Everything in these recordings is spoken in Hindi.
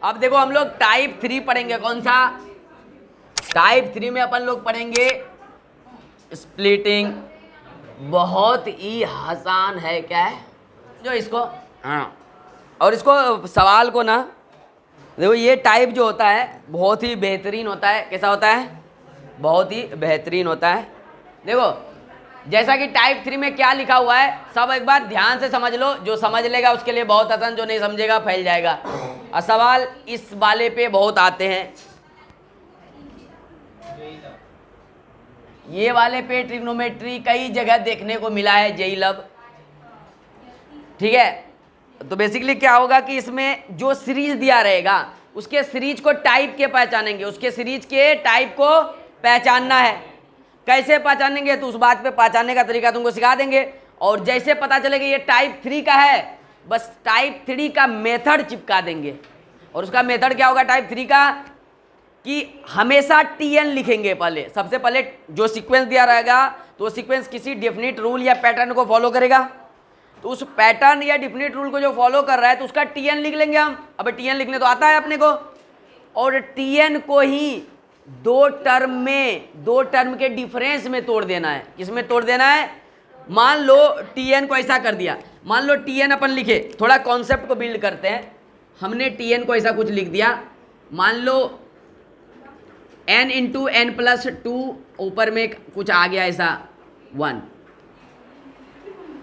अब देखो हम लोग टाइप 3 पढ़ेंगे। कौन सा? टाइप 3 में अपन लोग पढ़ेंगे स्प्लिटिंग। बहुत ही आसान है। क्या है जो इसको, हाँ, और इसको सवाल को ना देखो, ये टाइप जो होता है बहुत ही बेहतरीन होता है। कैसा होता है? बहुत ही बेहतरीन होता है। देखो जैसा कि टाइप 3 में क्या लिखा हुआ है सब एक बार ध्यान से समझ लो। जो समझ लेगा उसके लिए बहुत आसान, जो नहीं समझेगा फैल जाएगा। और सवाल इस वाले पे बहुत आते हैं, ये वाले पे ट्रिग्नोमेट्री कई जगह देखने को मिला है, जेई लब। ठीक है, तो बेसिकली क्या होगा कि इसमें जो सीरीज दिया रहेगा उसके सीरीज को टाइप के पहचानेंगे, उसके सीरीज के टाइप को पहचानना है। कैसे पहचानेंगे तो उस बात पे पहचानने का तरीका तुमको सिखा देंगे। और जैसे पता चलेगा ये टाइप 3 का है, बस टाइप 3 का मेथड चिपका देंगे। और उसका मेथड क्या होगा टाइप 3 का, कि हमेशा टीएन लिखेंगे। पहले सबसे पहले जो सीक्वेंस दिया रहेगा तो वो सीक्वेंस किसी डेफिनेट रूल या पैटर्न को फॉलो करेगा। तो उस पैटर्न या डेफिनेट रूल को जो फॉलो कर रहा है तो उसका टीएन लिख लेंगे हम। अब टीएन लिखने तो आता है अपने को, और टीएन को ही दो टर्म के डिफरेंस में तोड़ देना है। किसमें तोड़ देना है? मान लो टीएन को ऐसा कर दिया, मान लो टीएन अपन लिखे, थोड़ा कॉन्सेप्ट को बिल्ड करते हैं। हमने टीएन को ऐसा कुछ लिख दिया, मान लो n इंटू एन प्लस 2, ऊपर में कुछ आ गया ऐसा 1,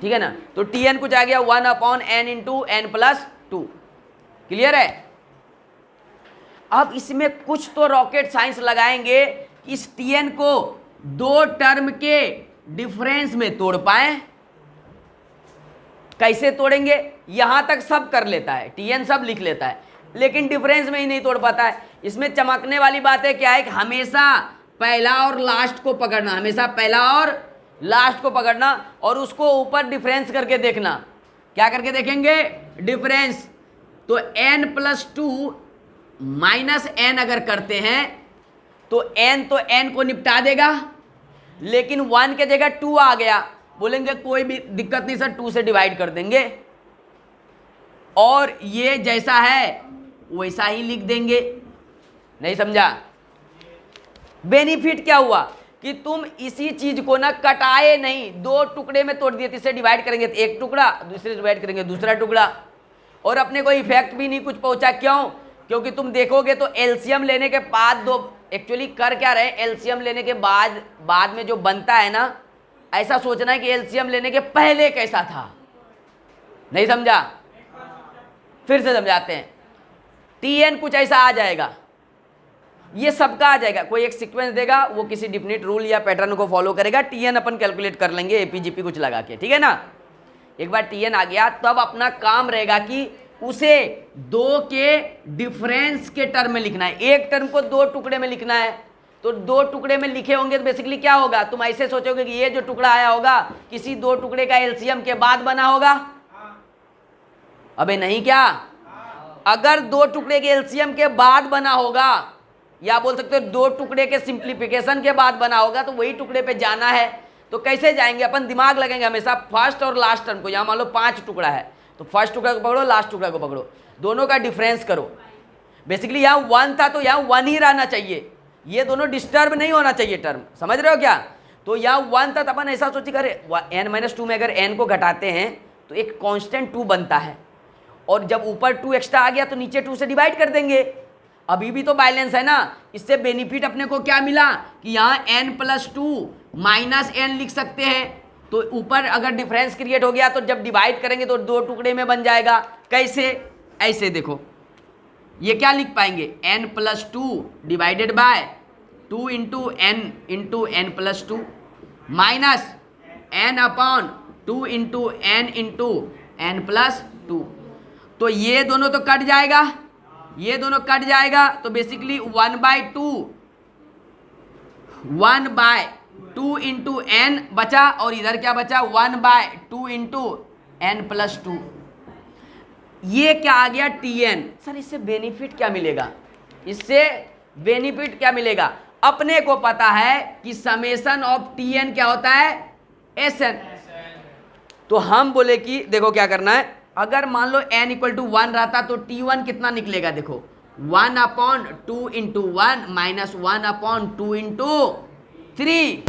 ठीक है ना। तो टीएन कुछ आ गया 1 upon n into n plus 2। Clear है? अब इसमें कुछ तो रॉकेट साइंस लगाएंगे, इस टीएन को दो टर्म के डिफरेंस में तोड़ पाए। कैसे तोड़ेंगे? यहां तक सब कर लेता है, टीएन सब लिख लेता है, लेकिन डिफरेंस में ही नहीं तोड़ पाता है। इसमें चमकने वाली बात है क्या है कि हमेशा पहला और लास्ट को पकड़ना, हमेशा पहला और लास्ट को पकड़ना, और उसको ऊपर डिफरेंस करके देखना। क्या करके देखेंगे? डिफरेंस। तो n प्लस 2 माइनस एन अगर करते हैं तो n को निपटा देगा, लेकिन 1 के जगह 2 आ गया, बोलेंगे कोई भी दिक्कत नहीं सर, 2 से डिवाइड कर देंगे और ये जैसा है वैसा ही लिख देंगे। नहीं समझा? बेनिफिट क्या हुआ कि तुम इसी चीज को ना कटाए नहीं, दो टुकड़े में तोड़ दिए। तीसरे डिवाइड करेंगे तो एक टुकड़ा, दूसरे डिवाइड करेंगे दूसरा टुकड़ा, और अपने को इफेक्ट भी नहीं कुछ पहुंचा। क्यों? क्योंकि तुम देखोगे तो एलसीएम लेने के बाद दो, एक्चुअली कर क्या रहे, एलसीएम लेने के बाद में जो बनता है ना, ऐसा सोचना है कि एलसीएम लेने के पहले कैसा था। नहीं समझा? फिर से समझाते हैं। टीएन कुछ ऐसा आ जाएगा, ये सबका आ जाएगा। कोई एक सीक्वेंस देगा, वो किसी डिफिनिट रूल या पैटर्न को फॉलो करेगा। टीएन अपन कैलकुलेट कर लेंगे एपीजीपी कुछ लगा के, ठीक है ना। एक बार टीएन आ गया तब अपना काम रहेगा कि उसे दो के डिफरेंस के टर्म में लिखना है। एक टर्म को दो टुकड़े में लिखना है, तो दो टुकड़े में लिखे होंगे तो बेसिकली क्या होगा, तुम ऐसे सोचोगे कि ये जो टुकड़ा आया होगा किसी दो टुकड़े का एलसीएम के बाद बना होगा। अबे नहीं, क्या अगर दो टुकड़े के एलसीएम के बाद बना होगा, या बोल सकते हो दो टुकड़े के सिंप्लीफिकेशन के बाद बना होगा, तो वही टुकड़े पे जाना है। तो कैसे जाएंगे? अपन दिमाग लगेंगे हमेशा फर्स्ट और लास्ट टर्म को। यहाँ मान लो 5 टुकड़ा है तो फर्स्ट टुकड़ा को पकड़ो, लास्ट टुकड़ा को पकड़ो, दोनों का डिफरेंस करो। बेसिकली यहाँ 1 था तो यहाँ 1 ही रहना चाहिए, ये दोनों डिस्टर्ब नहीं होना चाहिए टर्म। समझ रहे हो क्या? तो यहाँ 1 था तो अपन ऐसा सोची करे n-2 में अगर n को घटाते हैं तो एक कांस्टेंट 2 बनता है, और जब ऊपर 2 एक्स्ट्रा आ गया तो नीचे 2 से डिवाइड कर देंगे। अभी भी तो बैलेंस है ना। इससे बेनिफिट अपने को क्या मिला कि यहाँ n प्लस 2 माइनस n लिख सकते हैं, तो ऊपर अगर डिफरेंस क्रिएट हो गया तो जब डिवाइड करेंगे तो दो टुकड़े में बन जाएगा। कैसे? ऐसे देखो, ये क्या लिख पाएंगे, n plus 2 divided by 2 into n plus 2 minus n upon 2 into n plus 2। तो ये दोनों तो कट जाएगा, ये दोनों कट जाएगा, तो बेसिकली 1/2 इंटू एन बचा, और इधर क्या बचा 1/2 इंटू एन प्लस 2। ये क्या आ गया टीएन। सर इससे बेनिफिट क्या मिलेगा? इससे बेनिफिट क्या मिलेगा? अपने को पता है कि समेशन ऑफ टीएन क्या होता है, एसएन। तो हम बोले कि देखो क्या करना है, अगर मान लो n = 1 रहता तो T1 कितना निकलेगा, देखो 1 upon 2 into 1 minus 1 upon 2 into 3।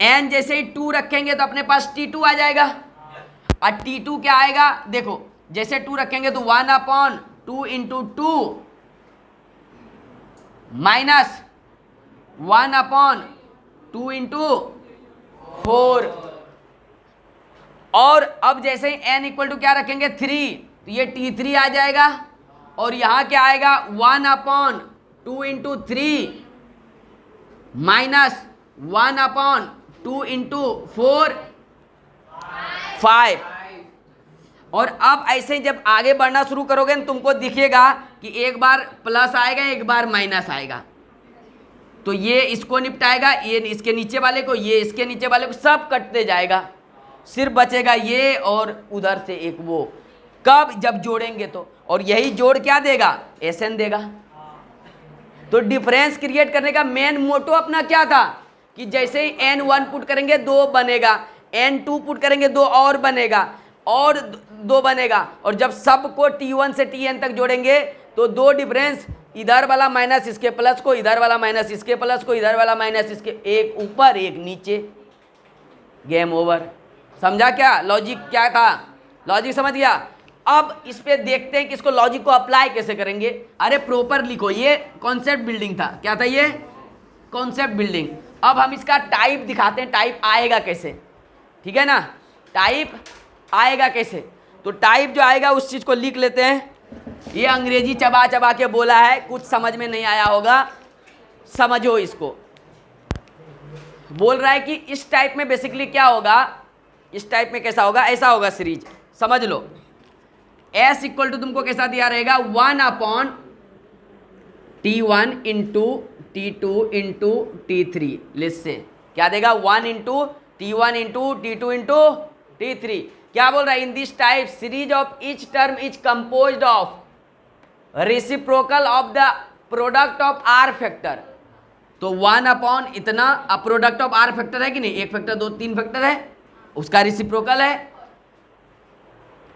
n जैसे ही 2 रखेंगे तो अपने पास t2 आ जाएगा। और t2 क्या आएगा, देखो जैसे 2 रखेंगे तो 1 upon 2 into 2 minus 1 upon 2 into 4। और अब जैसे ही n इक्वल टू क्या रखेंगे 3, तो ये t3 आ जाएगा। और यहां क्या आएगा 1 upon 2 into 3 minus 1 upon 2 into 4 5। और अब ऐसे ही जब आगे बढ़ना शुरू करोगे ना तुमको दिखेगा कि एक बार प्लस आएगा एक बार माइनस आएगा। तो ये इसको निपटाएगा, ये इसके नीचे वाले को, ये इसके नीचे वाले को, सब कटते जाएगा। सिर्फ बचेगा ये और उधर से एक वो। कब, जब जोड़ेंगे तो। और यही जोड़ क्या देगा, एसएन देगा। तो डिफरेंस क्रिएट करने का मेन मोटो अपना क्या था कि जैसे ही n1 पुट करेंगे 2 बनेगा, n2 पुट करेंगे 2 और बनेगा, और 2 बनेगा। और जब सबको t1 से tn तक जोड़ेंगे तो 2 डिफरेंस, इधर वाला माइनस इसके प्लस को, इधर वाला माइनस इसके प्लस को, इधर वाला माइनस इसके, एक ऊपर एक नीचे, गेम ओवर। समझा क्या लॉजिक क्या था, लॉजिक समझ गया। अब इस पे देखते हैं कि इसको लॉजिक को अप्लाई कैसे करेंगे। अरे प्रॉपर लिखो, ये कॉन्सेप्ट बिल्डिंग था। क्या था ये, कॉन्सेप्ट बिल्डिंग। अब हम इसका टाइप दिखाते हैं, टाइप आएगा कैसे, ठीक है ना, टाइप आएगा कैसे। तो टाइप जो आएगा उस चीज को लिख लेते हैं। ये अंग्रेजी चबा चबा के बोला है, कुछ समझ में नहीं आया होगा, समझो इसको। बोल रहा है कि इस टाइप में बेसिकली क्या होगा, इस टाइप में कैसा होगा, ऐसा होगा सीरीज, समझ लो। S इक्वल टू तुमको कैसा दिया रहेगा 1 upon T1 into T2 into T3। List से क्या देगा 1 into T1 into T2 into T3। क्या बोल रहा है, in this type series of each term is composed of reciprocal of the product of r factor. तो 1 अपॉन इतना, अब प्रोडक्ट ऑफ आर फैक्टर है कि नहीं, एक फैक्टर 2 3 फैक्टर है, उसका रेसिप्रोकल है।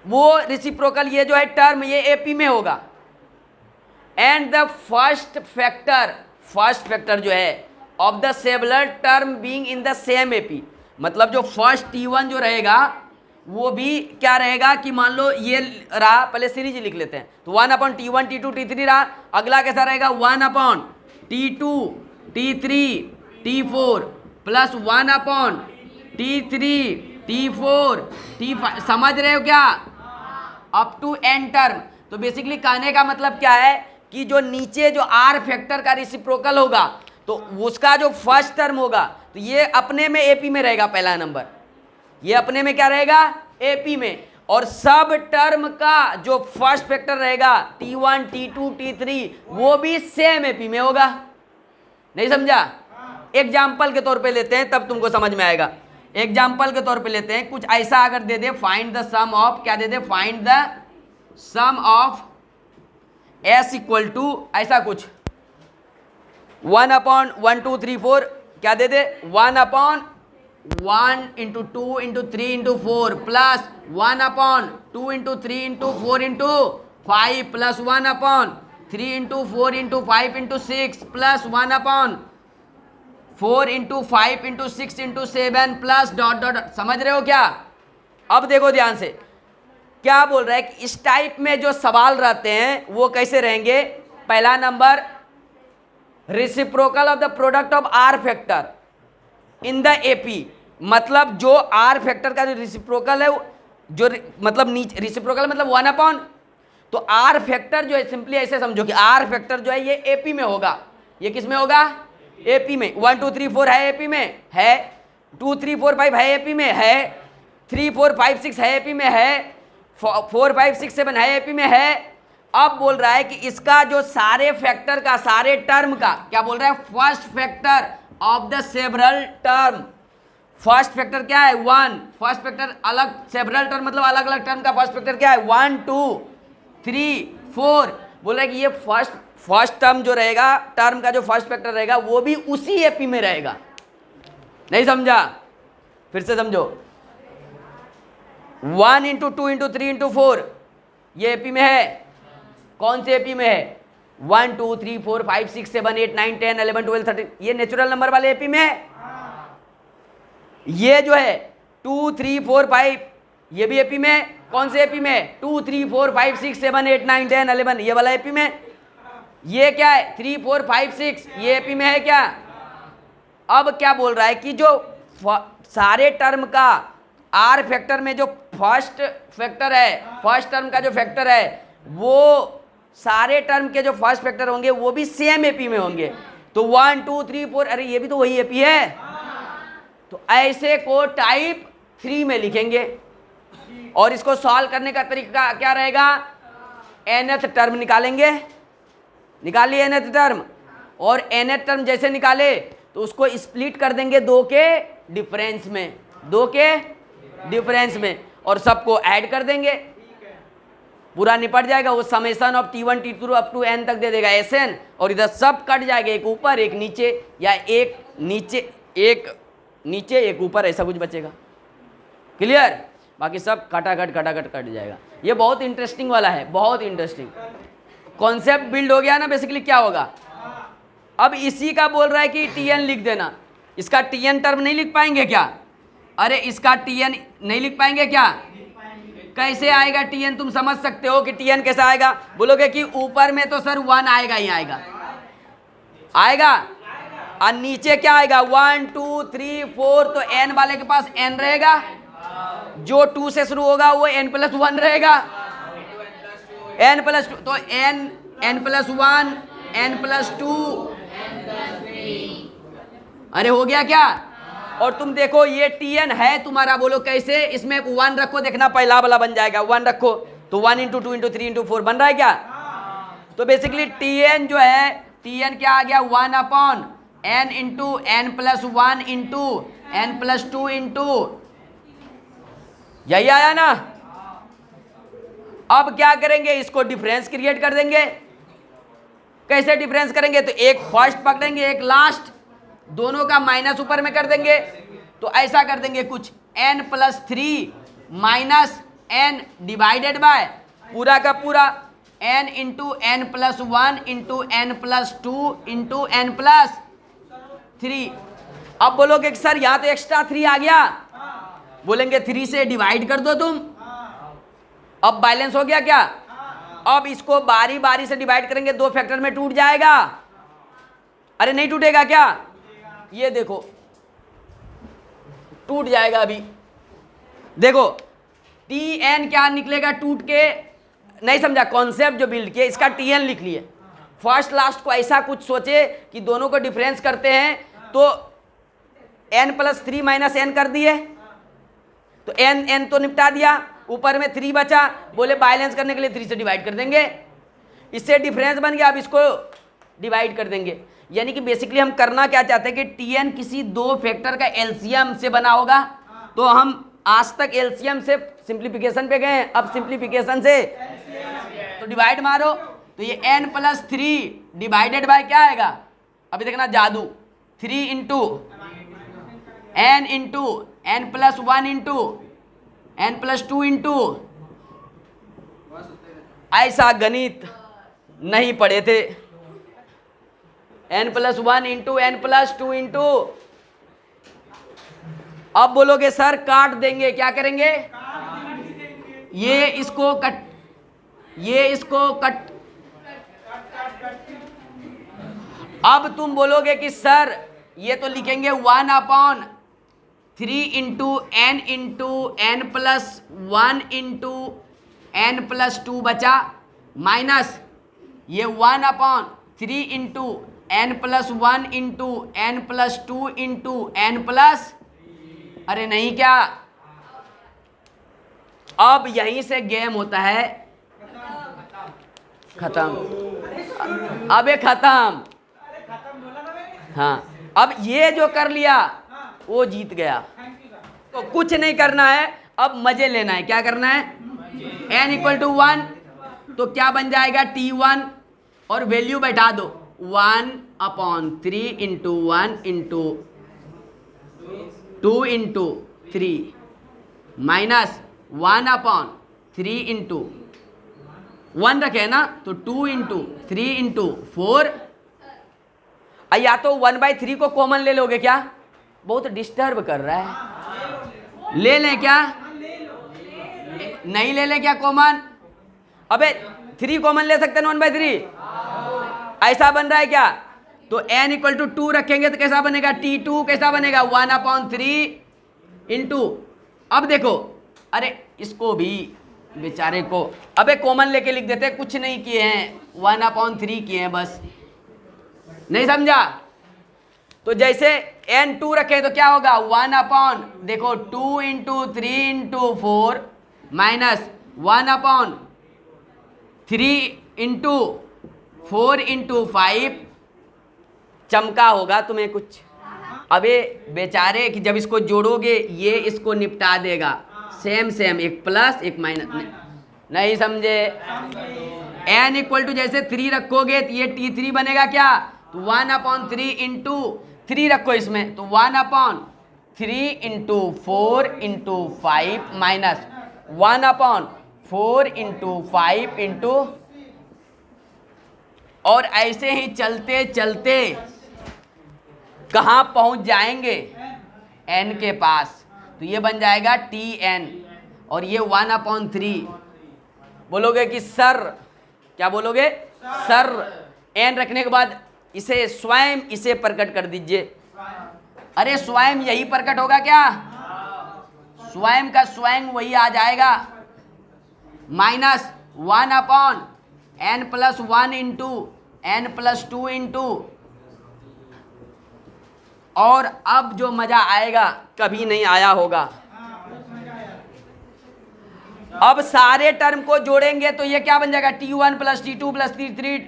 वो रेसिप्रोकल ये जो है टर्म ये एपी में होगा। एंड द फर्स्ट फैक्टर जो है of the several term being in the same AP, मतलब जो फर्स्ट T1 जो रहेगा वो भी क्या रहेगा कि मान लो ये रहा, पहले सीरीज लिख लेते हैं। तो 1 अपॉन T1 T2 T3 रहा, अगला कैसा रहेगा 1 upon T2 T3 T4 plus 1 upon T3 T4 T5। समझ रहे हो क्या, अप टू एन टर्म। तो बेसिकली कहने का मतलब क्या है कि जो नीचे जो आर फैक्टर का रेसिप्रोकल होगा तो उसका जो फर्स्ट टर्म होगा तो ये अपने में एपी में रहेगा, पहला नंबर ये अपने में क्या रहेगा, एपी में। और सब टर्म का जो फर्स्ट फैक्टर रहेगा T1 T2 T3 वो भी सेम एपी में होगा। नहीं समझा, एग्जाम्पल के तौर पे लेते हैं तब तुमको समझ में आएगा। एग्जाम्पल के तौर पे लेते हैं, कुछ ऐसा अगर दे दे फाइंड द सम ऑफ, क्या दे दे, find the sum of S equal to ऐसा कुछ 1 अपॉन 1 2 3 4, क्या दे दे 1 upon 1 into 2 into 3 into 4 plus 1 upon 2 into 3 into 4 into 5 plus 1 upon 3 into 4 into 5 into 6 plus 1 upon 4 into 5 into 6 into 7 plus dot dot. समझ रहे हो क्या। अब देखो ध्यान से क्या बोल रहा है कि इस टाइप में जो सवाल रहते हैं वो कैसे रहेंगे। पहला number reciprocal of the product of r factor in the AP, मतलब जो आर फैक्टर का जो रेसिप्रोकल है जो मतलब नीचे रेसिप्रोकल मतलब 1 अपॉन, तो आर फैक्टर जो है सिंपली ऐसे समझो कि आर फैक्टर जो है ये एपी में होगा। ये किस में होगा, एपी में। 1 2 3 4 है एपी में, है 2 3 4 5 है एपी में, है 3 4 5 6 है एपी में, है 4 5 6 7 है एपी में, है। अब बोल रहा है कि इसका जो सारे फैक्टर का सारे टर्म का क्या बोल रहा है, first factor of the several term. First factor क्या है 1, फर्स्ट फैक्टर अलग, सेवरल टर्म मतलब अलग अलग टर्म का फर्स्ट फैक्टर क्या है 1 2 3 4। बोल रहा है कि ये फर्स्ट टर्म जो रहेगा, टर्म का जो फर्स्ट फैक्टर रहेगा वो भी उसी एपी में रहेगा। नहीं समझा, फिर से समझो। 1 इंटू 2 इंटू 3 इंटू 4 ये एपी में है, कौन से एपी में है? 1 2 3 4 5 6 7 8 9 10 11 12 13, ये नेचुरल नंबर वाले एपी में है। ये जो है 2 3 4 5, ये भी एपी में है। कौन से एपी में? 2 3 4 5 6 7 8 9 10 11, ये वाला एपी में। ये क्या है? 3 4 5 6, ये एपी में है क्या? अब क्या बोल रहा है कि जो सारे टर्म का आर फैक्टर में जो फर्स्ट फैक्टर है, फर्स्ट टर्म का जो फैक्टर है, वो सारे टर्म के जो फर्स्ट फैक्टर होंगे वो भी सेम एपी में होंगे। तो 1 2 3 4, अरे ये भी तो वही एपी है। तो ऐसे को टाइप 3 में लिखेंगे और इसको सॉल्व करने का तरीका क्या रहेगा? nth टर्म निकालेंगे, निकालिए nth टर्म, और nth टर्म जैसे निकाले तो उसको स्प्लिट कर देंगे 2 के डिफरेंस में, 2 के डिफरेंस में, और सबको ऐड कर देंगे, पूरा निपट जाएगा। वो summation of T1 T2 up to n तक दे देगा Sn, और इधर सब कट जाएगा, एक ऊपर एक नीचे, या एक नीचे एक ऊपर, ऐसा कुछ बचेगा। क्लियर? बाकी सब कटाकट कट जाएगा। ये बहुत इंटरेस्टिंग वाला है, बहुत इंटरेस्टिंग कॉन्सेप्ट बिल्ड हो गया ना। बेसिकली क्या होगा, अब इसी का बोल रहा है कि Tn लिख देना। इसका Tn टर्म नहीं लिख पाएंगे क्या? अरे इसका Tn नहीं लिख पाएंगे क्या? कैसे आएगा Tn? तुम समझ सकते हो कि Tn कैसा आएगा? बोलोगे कि ऊपर में तो सर 1 आएगा ही आएगा, और नीचे क्या आएगा? 1 2 3 4, तो n वाले के पास n रहेगा, जो 2 से शुरू होगा वो n+1 रहेगा, n+2, तो n+1 n+2, अरे हो गया क्या? और तुम देखो ये Tn है तुम्हारा, बोलो कैसे? इसमें 1 रखो, देखना पहला वाला बन जाएगा। 1 रखो तो 1 × 2 × 3 × 4 बन रहा है क्या? तो बेसिकली Tn जो है, Tn क्या आ गया? 1/n × n+1 × n+2 × यही आया ना। अब क्या करेंगे? इसको डिफरेंस क्रिएट कर देंगे। कैसे डिफरेंस करेंगे? तो एक फर्स्ट पकड़ेंगे, एक लास्ट, दोनों का माइनस ऊपर में कर देंगे। तो ऐसा कर देंगे कुछ, n+3 - n डिवाइडेड बाय पूरा का पूरा n × n+1 × n+2 × n+3। अब बोलोगे कि सर यहाँ तो एक्स्ट्रा 3 आ गया, बोलेंगे 3 से डिवाइड कर दो तुम। अब बैलेंस हो गया क्या? अब इसको बारी बारी से डिवाइड करेंगे, 2 फैक्टर में टूट जाएगा। अरे नहीं टूटेगा क्या? ये देखो टूट जाएगा। अभी देखो Tn क्या निकलेगा टूट के? नहीं समझा कॉन्सेप्ट जो बिल्ड किए, इसका Tn लिख लिए। फर्स्ट लास्ट को ऐसा कुछ सोचे कि दोनों को डिफरेंस करते हैं, तो n+3 - n कर दिए, तो n तो निपटा दिया, ऊपर में 3 बचा, बोले बैलेंस करने के लिए 3 से डिवाइड कर देंगे, इससे डिफरेंस बन गया। अब इसको डिवाइड कर देंगे। यानी कि बेसिकली हम करना क्या चाहते हैं कि Tn किसी 2 फैक्टर का एलसीएम से बना होगा। तो हम आज तक एलसीएम से सिंप्लीफिकेशन पे गए, अब सिंप्लीफिकेशन से तो डिवाइड मारो, तो ये n+3 डिवाइडेड बाय क्या आएगा? अभी देखना जादू, 3 × n × n+1 × n+2 × ऐसा गणित नहीं पढ़े थे। n+1 × n+2 × अब बोलोगे सर काट देंगे, क्या करेंगे? ये इसको कट, ये इसको कट। अब तुम बोलोगे कि सर ये तो लिखेंगे 1/3 × n × n+1 × n+2 बचा, माइनस ये 1/3 × n+1 × n+2 × n+, अरे नहीं क्या? अब यहीं से गेम होता है खत्म। अब ये खत्म। हाँ, अब ये जो कर लिया वो जीत गया। तो कुछ नहीं करना है, अब मजे लेना है। क्या करना है? n = 1, तो क्या बन जाएगा? T1, और वैल्यू बैठा दो 1/3 × 1 × 2 × 3 माइनस 1/3 × 1 रखे ना, तो 2 इंटू 3 इंटू 4, या तो 1/3 को कॉमन ले लोगे क्या? बहुत डिस्टर्ब कर रहा है, ले लें क्या? नहीं ले लें क्या कॉमन? अबे 3 कॉमन ले सकते हैं 1/3, ऐसा बन रहा है क्या? तो n इक्वल टू 2 रखेंगे तो कैसा बनेगा? T2 कैसा बनेगा? 1/3 इंटू, अब देखो, अरे इसको भी बेचारे को अबे कॉमन लेके लिख देते, कुछ नहीं किए हैं, 1/3 किए हैं बस, नहीं समझा? तो जैसे n2 रखे तो क्या होगा? 1 देखो 2 into 3 into 4 minus 1/3 into 4 into 5, चमका होगा तुम्हें कुछ। अबे बेचारे कि जब इसको जोड़ोगे ये इसको निपटा देगा, सेम सेम, एक प्लस एक माइनस, नहीं समझे? n इक्वल टू जैसे 3 रखोगे तो ये T3 बनेगा क्या? तो 1/3 इंटू 3 रखो इसमें, तो 1/3 into 4 into 5 minus 1/4 into 5 into, और ऐसे ही चलते चलते कहाँ पहुंच जाएंगे? n के पास, तो ये बन जाएगा Tn, और ये 1/3 बोलोगे कि सर, क्या बोलोगे? सर n रखने के बाद इसे स्वयं इसे प्रकट कर दीजिए। अरे स्वयं यही प्रकट होगा क्या? स्वयं का स्वयं वही आ जाएगा, minus 1/n+1 into n+2 into, और अब जो मजा आएगा कभी नहीं आया होगा। अब सारे टर्म को जोड़ेंगे तो ये क्या बन जाएगा? T1 + T2 + T3।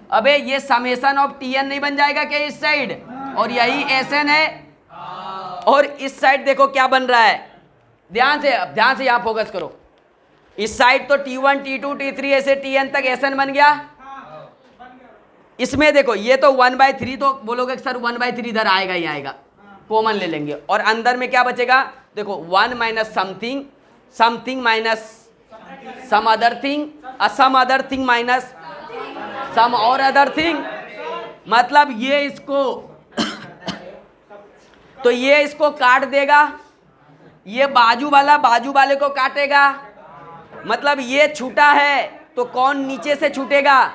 अबे ये समेशन ऑफ Tn नहीं बन जाएगा क्या इस साइड? और यही Sn है, और इस साइड देखो क्या बन रहा है, ध्यान से यहाँ फोकस करो। इस साइड तो T1 T2 T3 ऐसे Tn तक Sn बन गया। इसमें देखो ये तो 1/3, तो बोलोगे सर 1/3 इधर आएगा ही आएगा, कॉमन ले लेंगे, और अंदर में क्या बचेगा? देखो 1 minus something, something minus some other thing, some other thing minus some और अदर थिंग, मतलब ये इसको तो ये इसको काट देगा, ये बाजू वाला बाजू वाले को काटेगा, मतलब ये छूटा है तो कौन नीचे से छूटेगा?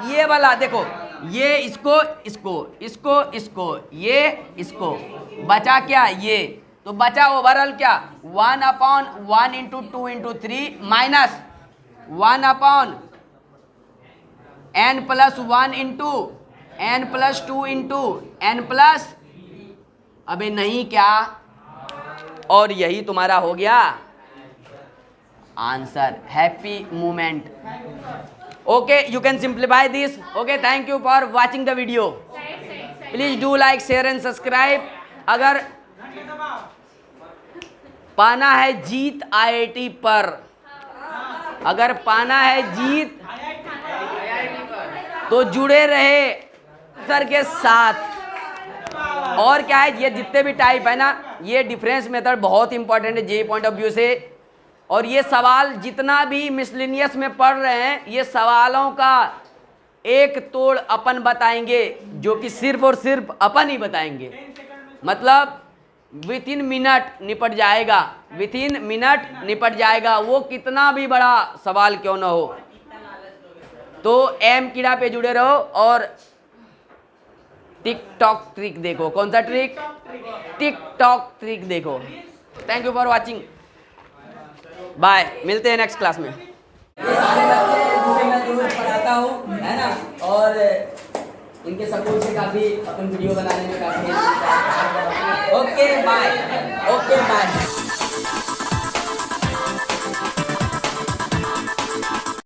ये वाला। देखो ये इसको इसको इसको इसको ये इसको, बचा क्या? ये तो बचा ओवरऑल क्या? 1/1 into 2 into 3 minus 1/n+1 into n+2 into n+, अबे नहीं क्या? और यही तुम्हारा हो गया answer. Happy moment. Okay, you can simplify this. Okay, thank you for watching the video. Please do like, share and subscribe. अगर पाना है जीत IIT पर, अगर पाना है जीत तो जुड़े रहे सर के साथ। और क्या है, ये जितने भी टाइप है ना, ये डिफरेंस मेथड बहुत इंपॉर्टेंट है जेईई पॉइंट ऑफ व्यू से। और ये सवाल जितना भी मिसलिनियस में पढ़ रहे हैं, ये सवालों का एक तोड़ अपन बताएंगे, जो कि सिर्फ और सिर्फ अपन ही बताएंगे। मतलब विथ इन मिनट निपट जाएगा, विथ इन मिनट निपट जाएगा, वो कितना भी बड़ा सवाल क्यों ना हो। तो एम कीड़ा पे जुड़े रहो और टिकटॉक ट्रिक देखो। कौन सा ट्रिक? टिकटॉक ट्रिक देखो। Thank you for watching, bye, मिलते हैं नेक्स्ट क्लास में। ये सारे बच्चे जिसे मैं रोज पढ़ाता हूँ, है ना, और इनके सपोर्ट से काफ़ी अपन वीडियो बनाने में काफ़ी। Okay bye, okay bye.